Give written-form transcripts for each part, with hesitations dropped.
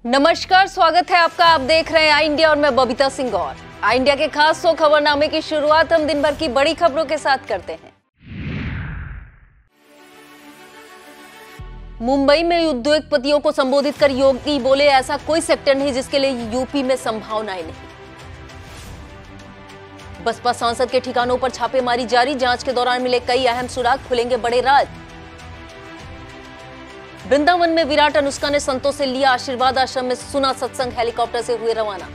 नमस्कार, स्वागत है आपका। आप देख रहे हैं आई इंडिया और मैं बबीता सिंह गौर। आई इंडिया के खास 100 खबरनामे की शुरुआत हम दिन भर की बड़ी खबरों के साथ करते हैं। मुंबई में उद्योगपतियों को संबोधित कर योगी बोले, ऐसा कोई सेक्टर नहीं जिसके लिए यूपी में संभावनाएं नहीं। बसपा सांसद के ठिकानों पर छापेमारी जारी, जांच के दौरान मिले कई अहम सुराग, खुलेंगे बड़े राज। वृंदावन में विराट अनुष्का ने संतों से लिया आशीर्वाद, आश्रम में सुना सत्संग, हेलीकॉप्टर से हुए रवाना।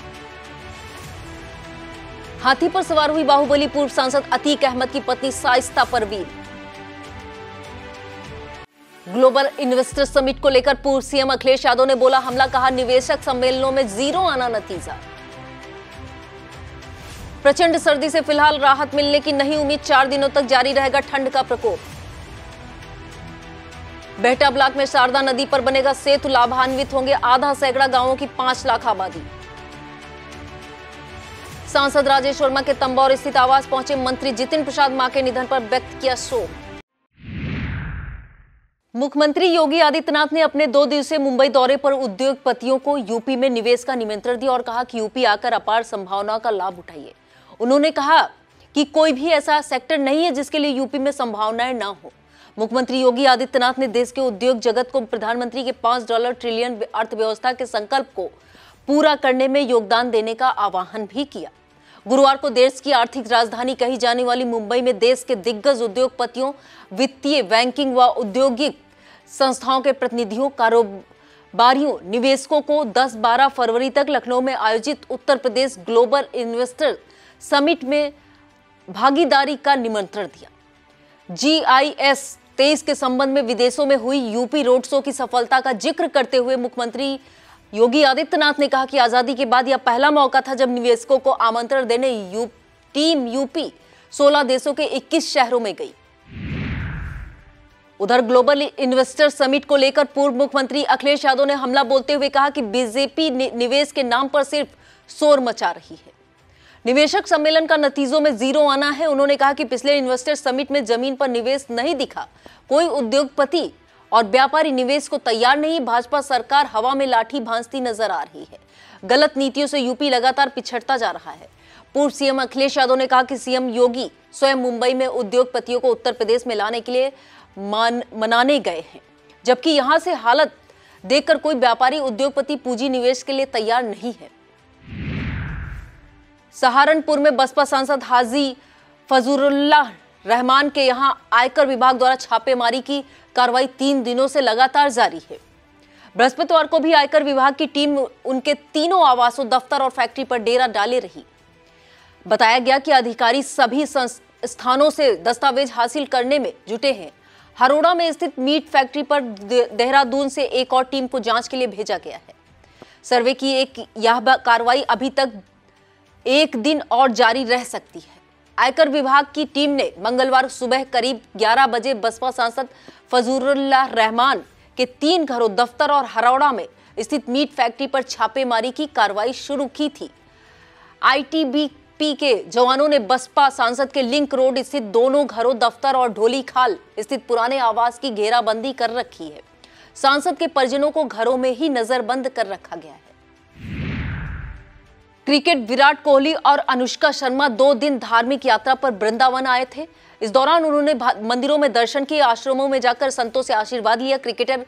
हाथी पर सवार हुई बाहुबली पूर्व सांसद अतीक अहमद की पत्नी Shaista Parveen. Global investor summit को लेकर पूर्व सीएम अखिलेश यादव ने बोला हमला, कहा निवेशक सम्मेलनों में जीरो आना नतीजा। प्रचंड सर्दी से फिलहाल राहत मिलने की नहीं उम्मीद, 4 दिनों तक जारी रहेगा ठंड का प्रकोप। बेहटा ब्लॉक में शारदा नदी पर बनेगा सेतु, लाभान्वित होंगे आधा सैकड़ा गांवों की 5 लाख आबादी। सांसद राजेश वर्मा के तंबौर स्थित आवास पहुंचे मंत्री जितिन प्रसाद, मां के निधन पर व्यक्त किया शोक। मुख्यमंत्री योगी आदित्यनाथ ने अपने 2 दिवसीय मुंबई दौरे पर उद्योगपतियों को यूपी में निवेश का निमंत्रण दिया और कहा कि यूपी आकर अपार संभावनाओं का लाभ उठाइए। उन्होंने कहा कि कोई भी ऐसा सेक्टर नहीं है जिसके लिए यूपी में संभावनाएं ना हो। मुख्यमंत्री योगी आदित्यनाथ ने देश के उद्योग जगत को प्रधानमंत्री के $5 ट्रिलियन अर्थव्यवस्था के संकल्प को पूरा करने में योगदान देने का आह्वान भी किया। गुरुवार को देश की आर्थिक राजधानी कही जाने वाली मुंबई में देश के दिग्गज उद्योगपतियों, वित्तीय, बैंकिंग व औद्योगिक संस्थाओं के प्रतिनिधियों, कारोबारियों, निवेशकों को 10-12 फरवरी तक लखनऊ में आयोजित Uttar Pradesh global investor summit में भागीदारी का निमंत्रण दिया। GIS 23 के संबंध में विदेशों में हुई यूपी रोड शो की सफलता का जिक्र करते हुए मुख्यमंत्री योगी आदित्यनाथ ने कहा कि आजादी के बाद यह पहला मौका था जब निवेशकों को आमंत्रण देने टीम यूपी 16 देशों के 21 शहरों में गई। उधर ग्लोबल इन्वेस्टर समिट को लेकर पूर्व मुख्यमंत्री अखिलेश यादव ने हमला बोलते हुए कहा कि बीजेपी निवेश के नाम पर सिर्फ शोर मचा रही है। निवेशक सम्मेलन का नतीजों में जीरो आना है। उन्होंने कहा कि पिछले इन्वेस्टर समिट में जमीन पर निवेश नहीं दिखा, कोई उद्योगपति और व्यापारी निवेश को तैयार नहीं। भाजपा सरकार हवा में लाठी भांजती नजर आ रही है। गलत नीतियों से यूपी लगातार पिछड़ता जा रहा है। पूर्व सीएम अखिलेश यादव ने कहा कि सीएम योगी स्वयं मुंबई में उद्योगपतियों को उत्तर प्रदेश में लाने के लिए मनाने गए हैं, जबकि यहां से हालत देखकर कोई व्यापारी उद्योगपति पूंजी निवेश के लिए तैयार नहीं है। सहारनपुर में बसपा सांसद हाजी फजलुल्लाह रहमान के यहां आयकर विभाग द्वारा छापेमारी की कार्रवाई 3 दिनों से लगातार जारी है। बृहस्पतिवार को भी आयकर विभाग की टीम उनके तीनों आवासों, दफ्तर और फैक्ट्री पर डेरा डाले रही। बताया गया कि अधिकारी सभी स्थानों से दस्तावेज हासिल करने में जुटे हैं। हरोड़ा में स्थित मीट फैक्ट्री पर देहरादून से एक और टीम को जांच के लिए भेजा गया है। सर्वे की यह कार्रवाई अभी तक 1 दिन और जारी रह सकती है। आयकर विभाग की टीम ने मंगलवार सुबह करीब 11 बजे बसपा सांसद फजलुल्लाह रहमान के 3 घरों, दफ्तर और हरोड़ा में स्थित मीट फैक्ट्री पर छापेमारी की कार्रवाई शुरू की थी। ITBP के जवानों ने बसपा सांसद के लिंक रोड स्थित दोनों घरों, दफ्तर और ढोली खाल स्थित पुराने आवास की घेराबंदी कर रखी है। सांसद के परिजनों को घरों में ही नजरबंद कर रखा गया है। क्रिकेट विराट कोहली और अनुष्का शर्मा 2 दिन धार्मिक यात्रा पर वृंदावन आए थे। इस दौरान उन्होंने मंदिरों में दर्शन किए, आश्रमों में जाकर संतों से आशीर्वाद लिया। क्रिकेटर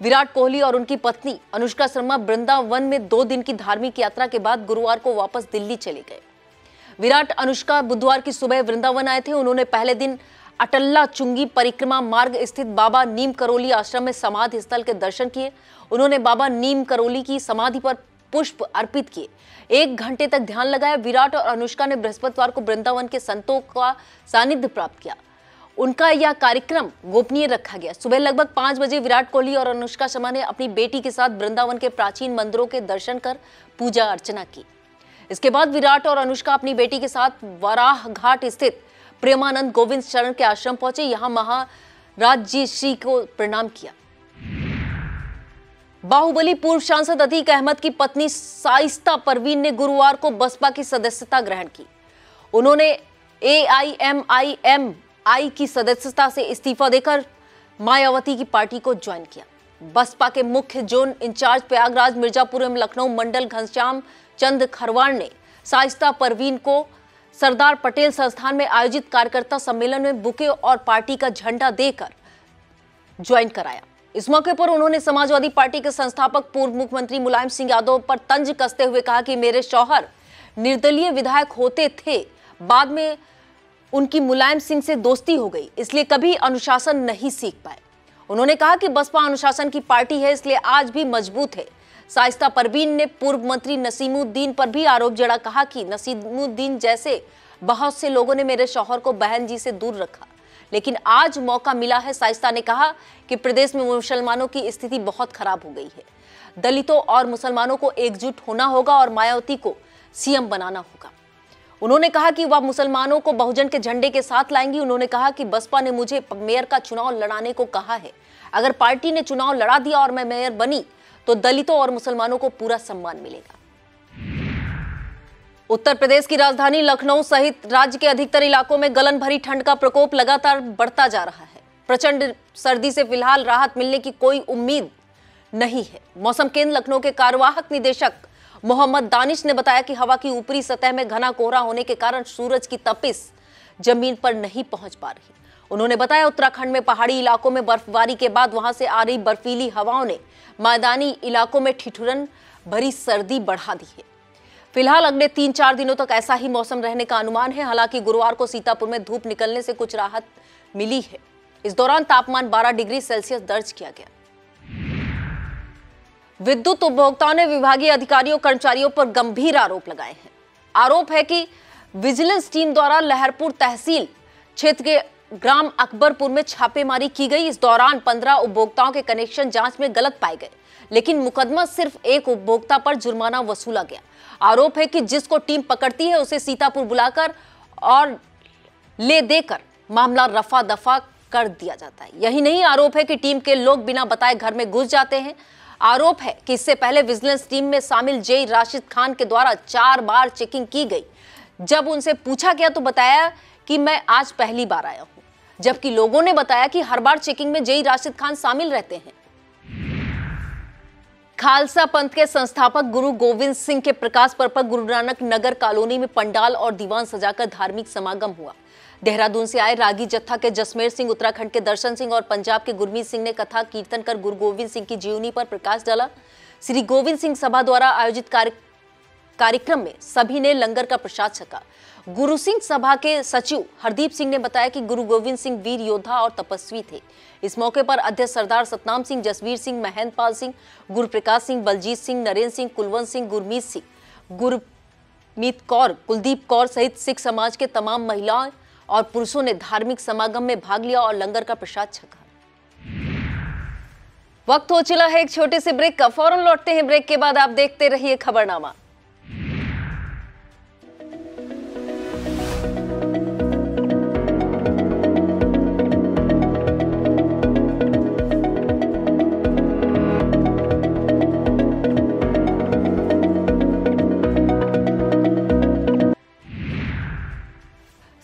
विराट कोहली और उनकी पत्नी अनुष्का शर्मा वृंदावन में 2 दिन की धार्मिक यात्रा के बाद गुरुवार को वापस दिल्ली चले गए। विराट अनुष्का बुधवार की सुबह वृंदावन आए थे। उन्होंने पहले दिन अटल्ला चुंगी परिक्रमा मार्ग स्थित बाबा नीम करोली आश्रम में समाधि स्थल के दर्शन किए। उन्होंने बाबा नीम करोली की समाधि पर पुष्प अर्पित किए। 1 घंटे तक ध्यान लगाया। विराट और अनुष्का ने बृहस्पतिवार को वृंदावन के संतों का सानिध्य प्राप्त किया। उनका यह कार्यक्रम गोपनीय रखा गया। सुबह लगभग 5 बजे विराट कोहली और अनुष्का शर्मा ने अपनी बेटी के साथ वृंदावन के प्राचीन मंदिरों के दर्शन कर पूजा अर्चना की। इसके बाद विराट और अनुष्का अपनी बेटी के साथ वराह घाट स्थित प्रेमानंद गोविंद शरण के आश्रम पहुंचे। यहां महाराज जी श्री को प्रणाम किया। बाहुबली पूर्व सांसद अतीक अहमद की पत्नी शाइस्ता परवीन ने गुरुवार को बसपा की सदस्यता ग्रहण की। उन्होंने AIMIMI की सदस्यता से इस्तीफा देकर मायावती की पार्टी को ज्वाइन किया। बसपा के मुख्य जोन इंचार्ज प्रयागराज, मिर्जापुर एवं लखनऊ मंडल घनश्याम चंद खरवाड़ ने शाइस्ता परवीन को सरदार पटेल संस्थान में आयोजित कार्यकर्ता सम्मेलन में बुके और पार्टी का झंडा देकर ज्वाइन कराया। इस मौके पर उन्होंने समाजवादी पार्टी के संस्थापक पूर्व मुख्यमंत्री मुलायम सिंह यादव पर तंज कसते हुए कहा कि मेरे शौहर निर्दलीय विधायक होते थे, बाद में उनकी मुलायम सिंह से दोस्ती हो गई, इसलिए कभी अनुशासन नहीं सीख पाए। उन्होंने कहा कि बसपा अनुशासन की पार्टी है, इसलिए आज भी मजबूत है। शाइस्ता परवीन ने पूर्व मंत्री नसीमुद्दीन पर भी आरोप जड़ा, कहा कि नसीमुद्दीन जैसे बहुत से लोगों ने मेरे शौहर को बहन जी से दूर रखा, लेकिन आज मौका मिला है। शाइस्ता ने कहा कि प्रदेश में मुसलमानों की स्थिति बहुत खराब हो गई है, दलितों और मुसलमानों को एकजुट होना होगा और मायावती को सीएम बनाना होगा। उन्होंने कहा कि वह मुसलमानों को बहुजन के झंडे के साथ लाएंगी। उन्होंने कहा कि बसपा ने मुझे मेयर का चुनाव लड़ाने को कहा है, अगर पार्टी ने चुनाव लड़ा दिया और मैं मेयर बनी तो दलितों और मुसलमानों को पूरा सम्मान मिलेगा। उत्तर प्रदेश की राजधानी लखनऊ सहित राज्य के अधिकतर इलाकों में गलन भरी ठंड का प्रकोप लगातार बढ़ता जा रहा है। प्रचंड सर्दी से फिलहाल राहत मिलने की कोई उम्मीद नहीं है। मौसम केंद्र लखनऊ के कार्यवाहक निदेशक मोहम्मद दानिश ने बताया कि हवा की ऊपरी सतह में घना कोहरा होने के कारण सूरज की तपिश जमीन पर नहीं पहुंच पा रही। उन्होंने बताया उत्तराखंड में पहाड़ी इलाकों में बर्फबारी के बाद वहां से आ रही बर्फीली हवाओं ने मैदानी इलाकों में ठिठुरन भरी सर्दी बढ़ा दी है। फिलहाल अगले 3-4 दिनों तक ऐसा ही मौसम रहने का अनुमान है। हालांकि गुरुवार को सीतापुर में धूप निकलने से कुछ राहत मिली है। इस दौरान तापमान 12 डिग्री सेल्सियस दर्ज किया गया। विद्युत उपभोक्ताओं ने विभागीय अधिकारियों कर्मचारियों पर गंभीर आरोप लगाए हैं। आरोप है कि विजिलेंस टीम द्वारा लहरपुर तहसील क्षेत्र के ग्राम अकबरपुर में छापेमारी की गई। इस दौरान 15 उपभोक्ताओं के कनेक्शन जांच में गलत पाए गए, लेकिन मुकदमा सिर्फ एक उपभोक्ता पर जुर्माना वसूला गया। आरोप है कि जिसको टीम पकड़ती है उसे सीतापुर बुलाकर और ले देकर मामला रफा दफा कर दिया जाता है। यही नहीं, आरोप है कि टीम के लोग बिना बताए घर में घुस जाते हैं। आरोप है कि इससे पहले विजिलेंस टीम में शामिल जेई राशिद खान के द्वारा 4 बार चेकिंग की गई। जब उनसे पूछा गया तो बताया कि मैं आज पहली बार आया हूं, जबकि लोगों ने बताया कि हर बार चेकिंग में जेई राशिद खान शामिल रहते हैं। खालसा पंथ के संस्थापक गुरु गोविंद सिंह के प्रकाश पर्व पर गुरु नानक नगर कॉलोनी में पंडाल और दीवान सजाकर धार्मिक समागम हुआ। देहरादून से आए रागी जत्था के जसमेर सिंह, उत्तराखंड के दर्शन सिंह और पंजाब के गुरमीत सिंह ने कथा कीर्तन कर गुरु गोविंद सिंह की जीवनी पर प्रकाश डाला। श्री गोविंद सिंह सभा द्वारा आयोजित कार्यक्रम में सभी ने लंगर का प्रसाद छका। गुरु सिंह सभा के सचिव हरदीप सिंह ने बताया कि गुरु गोविंद सिंह वीर योद्धा और तपस्वी थे। इस मौके पर अध्यक्ष सरदार सतनाम सिंह, जसवीर सिंह, महेंद्र पाल सिंह, गुरप्रकाश सिंह, बलजीत सिंह, नरेंद्र सिंह, कुलवंत सिंह, गुरमीत सिंह, गुरमीत कौर, कुलदीप कौर सहित सिख समाज के तमाम महिलाओं और पुरुषों ने धार्मिक समागम में भाग लिया और लंगर का प्रसाद छका। वक्त हो चला है एक छोटे से ब्रेक का, फौरन लौटते हैं ब्रेक के बाद। आप देखते रहिए खबरनामा।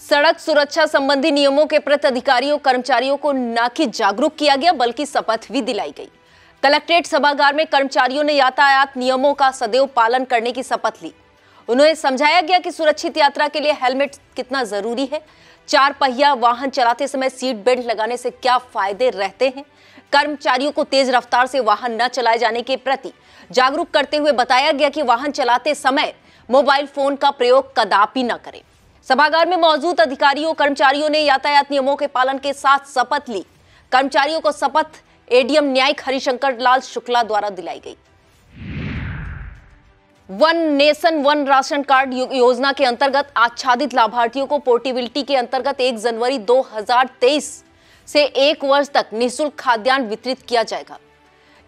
सड़क सुरक्षा संबंधी नियमों के प्रति अधिकारियों कर्मचारियों को न कि जागरूक किया गया बल्कि शपथ भी दिलाई गई। कलेक्ट्रेट सभागार में कर्मचारियों ने यातायात नियमों का सदैव पालन करने की शपथ ली। उन्हें समझाया गया कि सुरक्षित यात्रा के लिए हेलमेट कितना जरूरी है, 4 पहिया वाहन चलाते समय सीट बेल्ट लगाने से क्या फायदे रहते हैं। कर्मचारियों को तेज रफ्तार से वाहन न चलाए जाने के प्रति जागरूक करते हुए बताया गया कि वाहन चलाते समय मोबाइल फोन का प्रयोग कदापि न करें। सभागार में मौजूद अधिकारियों कर्मचारियों ने यातायात नियमों के पालन के साथ शपथ ली। कर्मचारियों को शपथ एडीएम न्यायिक हरिशंकर लाल शुक्ला द्वारा दिलाई गई। One nation one ration card योजना के अंतर्गत आच्छादित लाभार्थियों को पोर्टेबिलिटी के अंतर्गत 1 जनवरी 2023 से 1 वर्ष तक निःशुल्क खाद्यान्न वितरित किया जाएगा।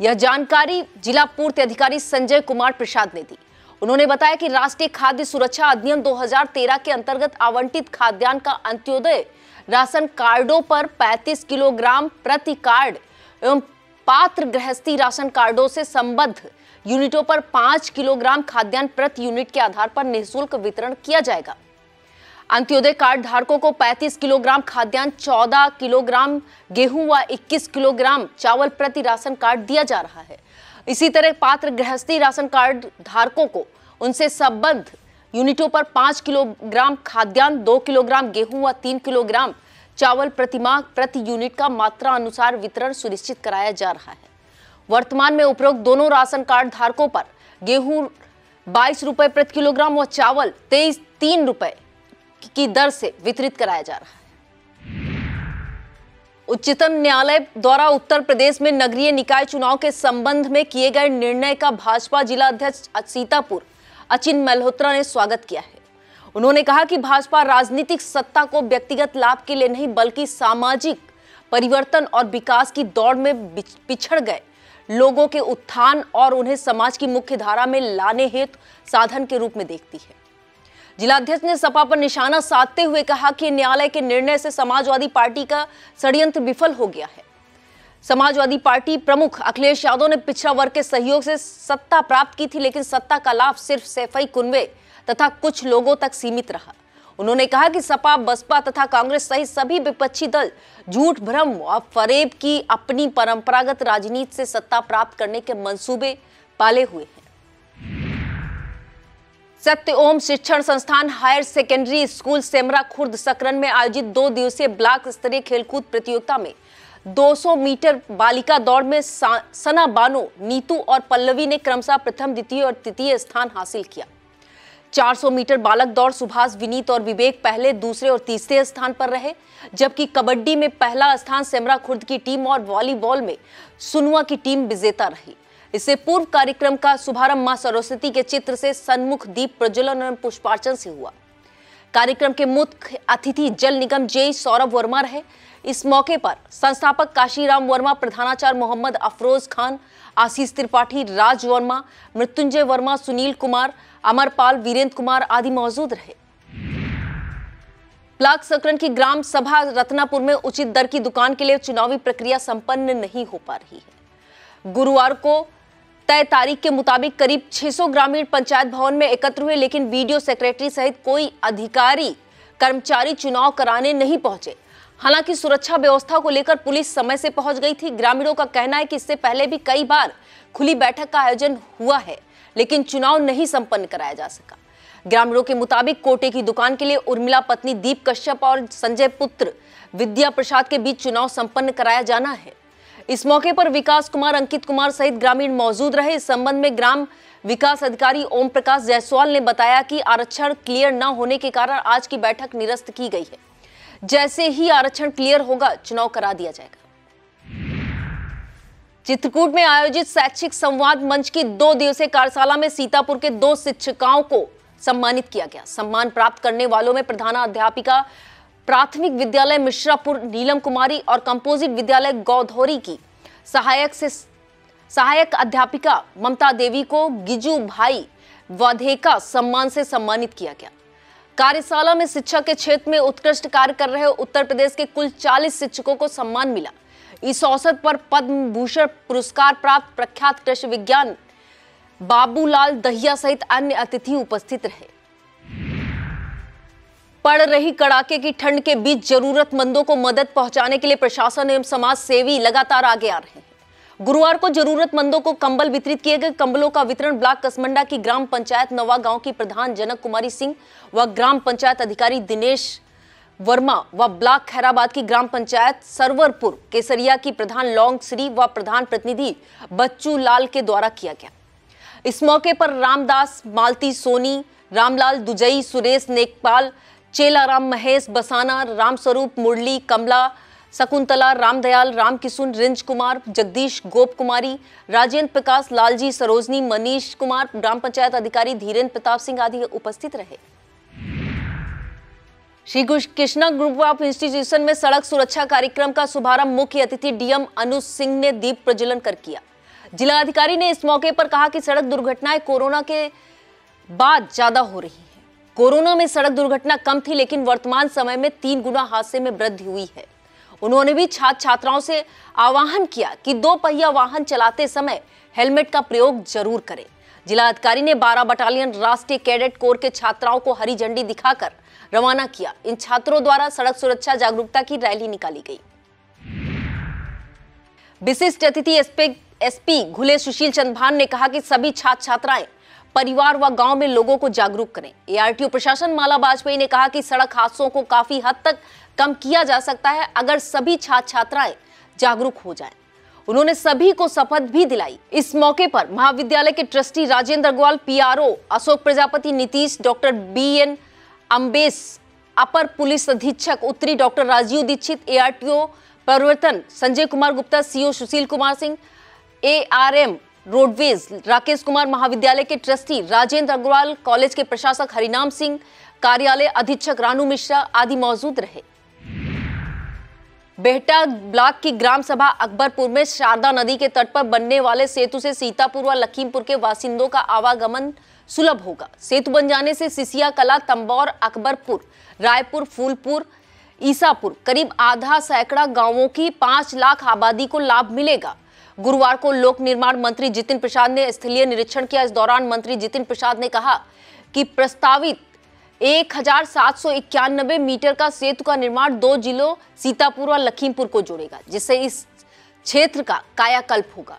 यह जानकारी जिला पूर्ति अधिकारी संजय कुमार प्रसाद ने दी। उन्होंने बताया कि राष्ट्रीय खाद्य सुरक्षा अधिनियम 2013 के अंतर्गत आवंटित खाद्यान्न का अंत्योदय राशन कार्डों पर 35 किलोग्राम प्रति कार्ड एवं पात्र गृहस्थी राशन कार्डों से संबद्ध यूनिटों पर 5 किलोग्राम खाद्यान्न प्रति यूनिट के आधार पर निःशुल्क वितरण किया जाएगा। अंत्योदय कार्ड धारकों को 35 किलोग्राम खाद्यान्न, 14 किलोग्राम गेहूं व 21 किलोग्राम चावल प्रति राशन कार्ड दिया जा रहा है। इसी तरह पात्र गृहस्थी राशन कार्ड धारकों को उनसे संबद्ध यूनिटों पर 5 किलोग्राम खाद्यान्न, 2 किलोग्राम गेहूं व 3 किलोग्राम चावल प्रतिमाह प्रति यूनिट का मात्रा अनुसार वितरण सुनिश्चित कराया जा रहा है। वर्तमान में उपरोक्त दोनों राशन कार्ड धारकों पर गेहूं 22 रुपए प्रति किलोग्राम व चावल 3 रुपए की दर से वितरित कराया जा रहा है। उच्चतम न्यायालय द्वारा उत्तर प्रदेश में नगरीय निकाय चुनाव के संबंध में किए गए निर्णय का भाजपा जिला अध्यक्ष सीतापुर अचिन मल्होत्रा ने स्वागत किया है। उन्होंने कहा कि भाजपा राजनीतिक सत्ता को व्यक्तिगत लाभ के लिए नहीं बल्कि सामाजिक परिवर्तन और विकास की दौड़ में पिछड़ गए लोगों के उत्थान और उन्हें समाज की मुख्य धारा में लाने हेतु साधन के रूप में देखती है। जिलाध्यक्ष ने सपा पर निशाना साधते हुए कहा कि न्यायालय के निर्णय से समाजवादी पार्टी का षड्यंत्र विफल हो गया है। समाजवादी पार्टी प्रमुख अखिलेश यादव ने पिछड़ा वर्ग के सहयोग से सत्ता प्राप्त की थी, लेकिन सत्ता का लाभ सिर्फ सैफई कुनवे तथा कुछ लोगों तक सीमित रहा। उन्होंने कहा कि सपा, बसपा तथा कांग्रेस सहित सभी विपक्षी दल झूठ, भ्रम और फरेब की अपनी परंपरागत राजनीति से सत्ता प्राप्त करने के मंसूबे पाले हुए हैं। सत्य Om Shikshan Sansthan higher secondary school Semra Khurd Sakran में आयोजित 2 दिवसीय ब्लॉक स्तरीय खेलकूद प्रतियोगिता में 200 मीटर बालिका दौड़ में सना बानो, नीतू और पल्लवी ने क्रमशः प्रथम, द्वितीय और तृतीय स्थान हासिल किया। 400 मीटर बालक दौड़ सुभाष, विनीत और विवेक पहले, दूसरे और तीसरे स्थान पर रहे, जबकि कबड्डी में पहला स्थान सेमरा खुर्द की टीम और वॉलीबॉल में सुनवा की टीम विजेता रही। इससे पूर्व कार्यक्रम का शुभारंभ मां सरस्वती के चित्र से सन्मुख दीप प्रज्वलन और पुष्पार्चन से हुआ। कार्यक्रम के मुख्य अतिथि जल निगम जेई सौरभ वर्मा रहे। इस मौके पर संस्थापक काशीराम वर्मा, प्रधानाचार्य मोहम्मद अफरोज खान, आशीष त्रिपाठी, राज वर्मा, मृत्युंजय वर्मा, सुनील कुमार, अमरपाल, वीरेंद्र कुमार आदि मौजूद रहे। ब्लॉक सकरन की ग्राम सभा रत्नापुर में उचित दर की दुकान के लिए चुनावी प्रक्रिया संपन्न नहीं हो पा रही है। गुरुवार को तय तारीख के मुताबिक करीब 600 ग्रामीण पंचायत भवन में एकत्र हुए, लेकिन वीडियो सेक्रेटरी सहित कोई अधिकारी कर्मचारी चुनाव कराने नहीं पहुंचे। हालांकि सुरक्षा व्यवस्था को लेकर पुलिस समय से पहुंच गई थी। ग्रामीणों का कहना है कि इससे पहले भी कई बार खुली बैठक का आयोजन हुआ है, लेकिन चुनाव नहीं संपन्न कराया जा सका। ग्रामीणों के मुताबिक कोटे की दुकान के लिए उर्मिला पत्नी दीप कश्यप और संजय पुत्र विद्या प्रसाद के बीच चुनाव संपन्न कराया जाना है। इस मौके पर विकास कुमार, अंकित कुमार सहित ग्रामीण मौजूद रहे। इस संबंध में ग्राम विकास अधिकारी ओम प्रकाश जायसवाल ने बताया कि आरक्षण क्लियर न होने के कारण आज की बैठक निरस्त की गई है। जैसे ही आरक्षण क्लियर होगा, चुनाव करा दिया जाएगा। चित्रकूट में आयोजित शैक्षिक संवाद मंच की 2 दिवसीय कार्यशाला में सीतापुर के 2 शिक्षिकाओं को सम्मानित किया गया। सम्मान प्राप्त करने वालों में प्रधानाध्यापिका प्राथमिक विद्यालय मिश्रापुर नीलम कुमारी और कंपोजिट विद्यालय गौधौरी की सहायक अध्यापिका ममता देवी को गिजू भाई वाधेका सम्मान से सम्मानित किया गया। कार्यशाला में शिक्षा के क्षेत्र में उत्कृष्ट कार्य कर रहे उत्तर प्रदेश के कुल 40 शिक्षकों को सम्मान मिला। इस अवसर पर पद्म भूषण पुरस्कार प्राप्त प्रख्यात कृषि विज्ञान बाबूलाल दहिया सहित अन्य अतिथि उपस्थित रहे। पड़ रही कड़ाके की ठंड के बीच जरूरतमंदों को मदद पहुंचाने के लिए प्रशासन एवं समाज सेवी लगातार आगे आ रहे हैं। गुरुवार को जरूरतमंदों को कंबल वितरित किए गए। कंबलों का वितरण ब्लॉक कसमंडा की ग्राम पंचायत नवा गांव की प्रधान जनक कुमारी सिंह व ग्राम पंचायत अधिकारी दिनेश वर्मा व ब्लॉक खैराबाद की ग्राम पंचायत सरवरपुर केसरिया की प्रधान लौंग श्री व प्रधान प्रतिनिधि बच्चू लाल के द्वारा किया गया। इस मौके पर रामदास मालती सोनी, रामलाल दुजई, सुरेश नेकपाल, चेलाराम महेश बसाना, रामस्वरूप मुरली, कमला, शकुंतला, रामदयाल, रामकिशुन, रिंज कुमार, जगदीश, गोप कुमारी, राजेंद्र प्रकाश, लालजी, सरोजनी, मनीष कुमार, ग्राम पंचायत अधिकारी धीरेन्द्र प्रताप सिंह आदि उपस्थित रहे। Shri Krishna group of institution में सड़क सुरक्षा कार्यक्रम का शुभारंभ मुख्य अतिथि डीएम अनुज सिंह ने दीप प्रज्वलन कर किया। जिला अधिकारी ने इस मौके पर कहा कि सड़क दुर्घटनाएं कोरोना के बाद ज्यादा हो रही हैं। कोरोना में सड़क दुर्घटना कम थी, लेकिन वर्तमान समय में 3 गुना हादसे में वृद्धि हुई है। उन्होंने भी छात्र छात्राओं से आह्वान किया कि 2 पहिया वाहन चलाते समय हेलमेट का प्रयोग जरूर करें, जिला अधिकारी ने 12 बटालियन राष्ट्रीय कैडेट कोर के छात्राओं को हरी झंडी दिखाकर रवाना किया। इन छात्रों द्वारा सड़क सुरक्षा जागरूकता की रैली निकाली गई। विशिष्ट अतिथि एसपी घुले सुशील चंद्रभान ने कहा कि सभी छात्र छात्राएं परिवार व गांव में लोगों को जागरूक करें। एआरटीओ प्रशासन माला वाजपेयी ने कहा कि सड़क हादसों को काफी हद तक कम किया जा सकता है अगर सभी छात्र छात्राएं जागरूक हो जाएं। उन्होंने सभी को शपथ भी दिलाई। इस मौके पर महाविद्यालय के trustee Rajendra Agarwal, PRO Ashok Prajapati, Nitish, doctor BN Ambes, अपर पुलिस अधीक्षक उत्तरी डॉक्टर राजीव दीक्षित, एआरटीओ परिवर्तन Sanjay Kumar Gupta, CO Sushil Kumar Singh, ARM roadways Rakesh Kumar, महाविद्यालय के ट्रस्टी राजेंद्र अग्रवाल, कॉलेज के प्रशासक हरिनाम सिंह, कार्यालय अधीक्षक रानू मिश्रा आदि मौजूद रहे। बेहटा ब्लॉक की ग्राम सभा अकबरपुर में शारदा नदी के तट पर बनने वाले सेतु से सीतापुर व लखीमपुर के बासिंदों का आवागमन सुलभ होगा। सेतु बन जाने से सिसिया कला, तंबौर, अकबरपुर, रायपुर, फूलपुर, ईसापुर करीब आधा सैकड़ा गांवों की 5 लाख आबादी को लाभ मिलेगा। गुरुवार को लोक निर्माण मंत्री जितिन प्रसाद ने स्थलीय निरीक्षण किया। इस दौरान मंत्री जितिन प्रसाद ने कहा कि प्रस्तावित 1791 मीटर का सेतु का निर्माण 2 जिलों सीतापुर और लखीमपुर को जोड़ेगा, जिससे इस क्षेत्र का कायाकल्प होगा।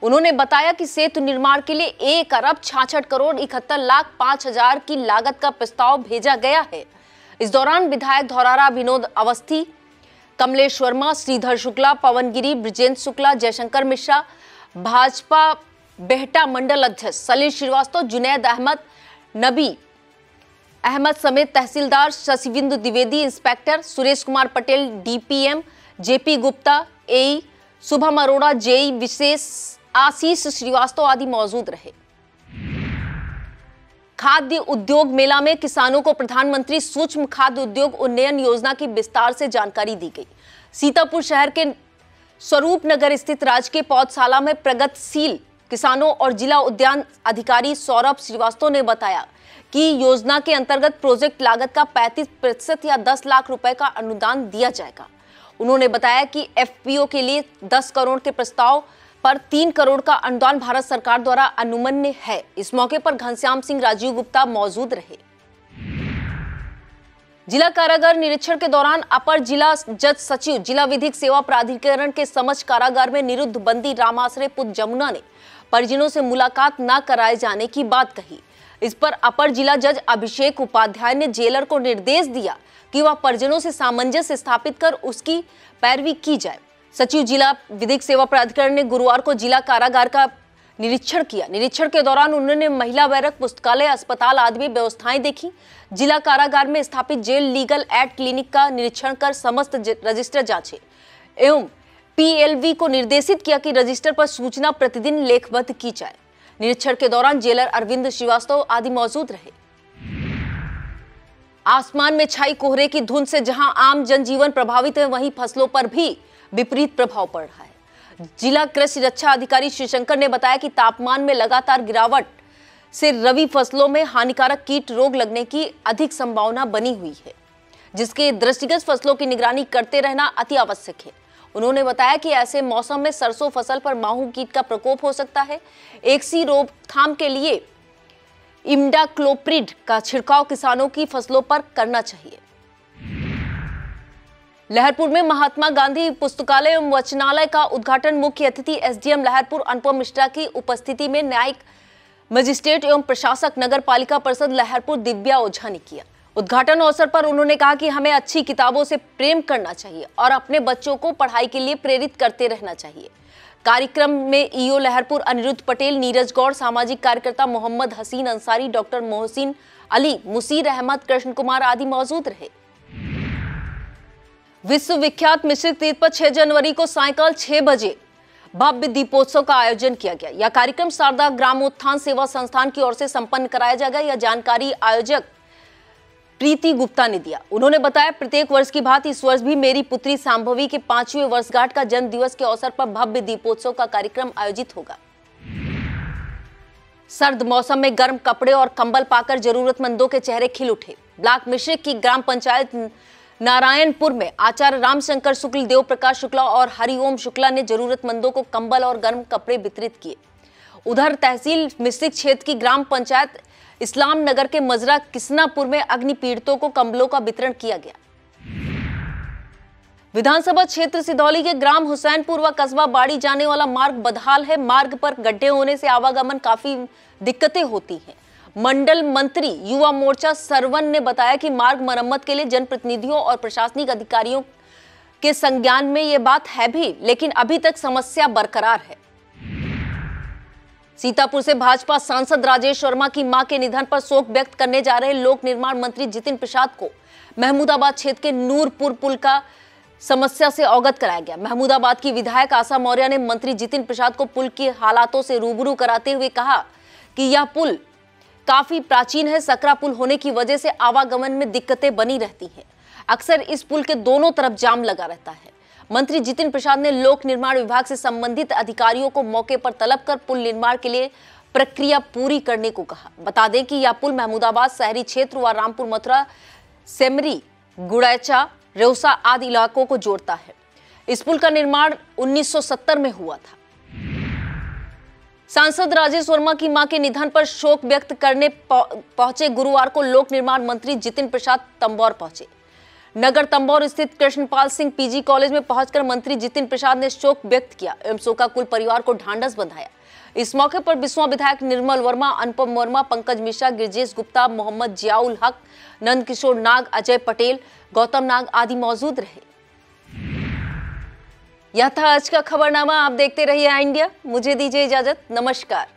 उन्होंने बताया कि सेतु निर्माण के लिए 1 अरब 66 करोड़ 71 लाख 5 हजार की लागत का प्रस्ताव भेजा गया है। इस दौरान विधायक धौरारा विनोद अवस्थी, कमलेश वर्मा, श्रीधर शुक्ला, पवन गिरी, ब्रिजेंद्र शुक्ला, जयशंकर मिश्रा, भाजपा बेहटा मंडल अध्यक्ष सलील श्रीवास्तव, जुनैद अहमद, नबी अहमद समेत तहसीलदार Shashibindu Dwivedi, inspector Suresh Kumar Patel, DPM JP Gupta, AE Shubham Arora, JE Vishesh Ashish Srivastava आदि मौजूद रहे। खाद्य उद्योग मेला में किसानों को प्रधानमंत्री सूक्ष्म खाद्य उद्योग उन्नयन योजना की विस्तार से जानकारी दी गई। सीतापुर शहर के स्वरूप नगर स्थित राजकीय पौधशाला में प्रगतिशील किसानों और जिला उद्यान अधिकारी सौरभ श्रीवास्तव ने बताया कि योजना के अंतर्गत प्रोजेक्ट लागत का 35% या 10 लाख रुपए का अनुदान दिया जाएगा। उन्होंने बताया कि एफपीओ के लिए 10 करोड़ के प्रस्ताव पर 3 करोड़ का अनुदान भारत सरकार द्वारा अनुमन्य है। इस मौके पर घनश्याम सिंह, राजीव गुप्ता मौजूद रहे। जिला कारागार निरीक्षण के दौरान अपर जिला जज सचिव जिला विधिक सेवा प्राधिकरण के समक्ष कारागार में निरुद्ध बंदी रामाश्रय पुत्र जमुना ने परिजनों से मुलाकात न कराए जाने की बात कही। इस पर अपर जिला जज अभिषेक उपाध्याय ने जेलर को निर्देश दिया कि वह परिजनों से सामंजस्य स्थापित कर उसकी पैरवी की जाए। सचिव जिला विधिक सेवा प्राधिकरण ने गुरुवार को जिला कारागार का निरीक्षण किया। निरीक्षण के दौरान उन्होंने महिला बैरक, पुस्तकालय, अस्पताल आदि में व्यवस्थाएं देखी। जिला कारागार में स्थापित जेल लीगल एड क्लिनिक का निरीक्षण कर समस्त रजिस्टर जांचे एवं पीएलवी को निर्देशित किया कि रजिस्टर पर सूचना प्रतिदिन लेखबद्ध की जाए। निरीक्षण के दौरान जेलर अरविंद श्रीवास्तव आदि मौजूद रहे। आसमान में छाई कोहरे की धुंध से जहां आम जनजीवन प्रभावित है, वहीं फसलों पर भी विपरीत प्रभाव पड़ रहा है। जिला कृषि रक्षा अधिकारी श्रीशंकर ने बताया कि तापमान में लगातार गिरावट से रबी फसलों में हानिकारक कीट रोग लगने की अधिक संभावना बनी हुई है, जिसके दृष्टिगत फसलों की निगरानी करते रहना अति आवश्यक है। उन्होंने बताया कि ऐसे मौसम में सरसों फसल पर माहू कीट का प्रकोप हो सकता है। एकसी रोकथाम के लिए इमिडाक्लोप्रिड का छिड़काव किसानों की फसलों पर करना चाहिए। लहरपुर में महात्मा गांधी पुस्तकालय एवं वचनालय का उद्घाटन मुख्य अतिथि एसडीएम लहरपुर अनुपम मिश्रा की उपस्थिति में न्यायिक मजिस्ट्रेट एवं प्रशासक नगर पालिका परिषद लहरपुर दिव्या ओझा ने किया। उद्घाटन अवसर पर उन्होंने कहा कि हमें अच्छी किताबों से प्रेम करना चाहिए और अपने बच्चों को पढ़ाई के लिए प्रेरित करते रहना चाहिए। कार्यक्रम में ईओ लहरपुर अनिरुद्ध पटेल, नीरज गौड़, सामाजिक कार्यकर्ता मोहम्मद हसीन अंसारी, डॉक्टर मोहसिन अली, मुसीर अहमद, कृष्ण कुमार आदि मौजूद रहे। विश्व विख्यात मिश्रित तीर्थ पर 6 जनवरी को सायंकाल 6 बजे भव्य दीपोत्सव का आयोजन किया गया। यह कार्यक्रम शारदा ग्रामोत्थान सेवा संस्थान की ओर से संपन्न कराया जाएगा। यह जानकारी आयोजक प्रीति गुप्ता ने दिया। उन्होंने बताया, प्रत्येक वर्ष की भांति इस वर्ष भी मेरी पुत्री सांभवी के 5वीं वर्षगांठ का जन्म दिवस के अवसर पर भव्य दीपोत्सव का कार्यक्रम आयोजित होगा। सर्द मौसम में गर्म कपड़े और कंबल पाकर जरूरतमंदों के चेहरे खिल उठे। ब्लॉक मिश्रिक की ग्राम पंचायत नारायणपुर में आचार्य रामशंकर शुक्ल, देव प्रकाश शुक्ला और हरिओम शुक्ला ने जरूरतमंदों को कंबल और गर्म कपड़े वितरित किए। उधर तहसील मिश्रिक क्षेत्र की ग्राम पंचायत इस्लाम नगर के मजरा किसनापुर में अग्नि पीड़ितों को कंबलों का वितरण किया गया। विधानसभा क्षेत्र सिधौली के ग्राम हुसैनपुर व कस्बा बाड़ी जाने वाला मार्ग बदहाल है। मार्ग पर गड्ढे होने से आवागमन काफी दिक्कतें होती हैं। मंडल मंत्री युवा मोर्चा सरवन ने बताया कि मार्ग मरम्मत के लिए जनप्रतिनिधियों और प्रशासनिक अधिकारियों के संज्ञान में ये बात है भी, लेकिन अभी तक समस्या बरकरार है। सीतापुर से भाजपा सांसद राजेश वर्मा की मां के निधन पर शोक व्यक्त करने जा रहे लोक निर्माण मंत्री जितिन प्रसाद को महमूदाबाद क्षेत्र के नूरपुर पुल का समस्या से अवगत कराया गया। महमूदाबाद की विधायक आशा मौर्य ने मंत्री जितिन प्रसाद को पुल के हालातों से रूबरू कराते हुए कहा कि यह पुल काफी प्राचीन है। सकरा पुल होने की वजह से आवागमन में दिक्कतें बनी रहती हैं। अक्सर इस पुल के दोनों तरफ जाम लगा रहता है। मंत्री जितिन प्रसाद ने लोक निर्माण विभाग से संबंधित अधिकारियों को मौके पर तलब कर पुल निर्माण के लिए प्रक्रिया पूरी करने को कहा। बता दें कि यह पुल महमूदाबाद शहरी क्षेत्र व रामपुर, मथुरा, सेमरी, गुड़ैचा, रेउसा आदि इलाकों को जोड़ता है। इस पुल का निर्माण 1970 में हुआ था। सांसद राजेश वर्मा की मां के निधन पर शोक व्यक्त करने पहुंचे गुरुवार को लोक निर्माण मंत्री जितिन प्रसाद तंबौर पहुंचे। नगर तंबौर स्थित कृष्णपाल सिंह पीजी कॉलेज में पहुंचकर मंत्री जितिन प्रसाद ने शोक व्यक्त किया एवं शोकाकुल परिवार को ढांढस बंधाया। इस मौके पर बिस्वा विधायक निर्मल वर्मा, अनुपम वर्मा, पंकज मिश्रा, गिरजेश गुप्ता, मोहम्मद जियाउल हक, नंदकिशोर नाग, अजय पटेल, गौतम नाग आदि मौजूद रहे। यह था आज का खबरनामा। आप देखते रहिए इंडिया। मुझे दीजिए इजाजत। नमस्कार।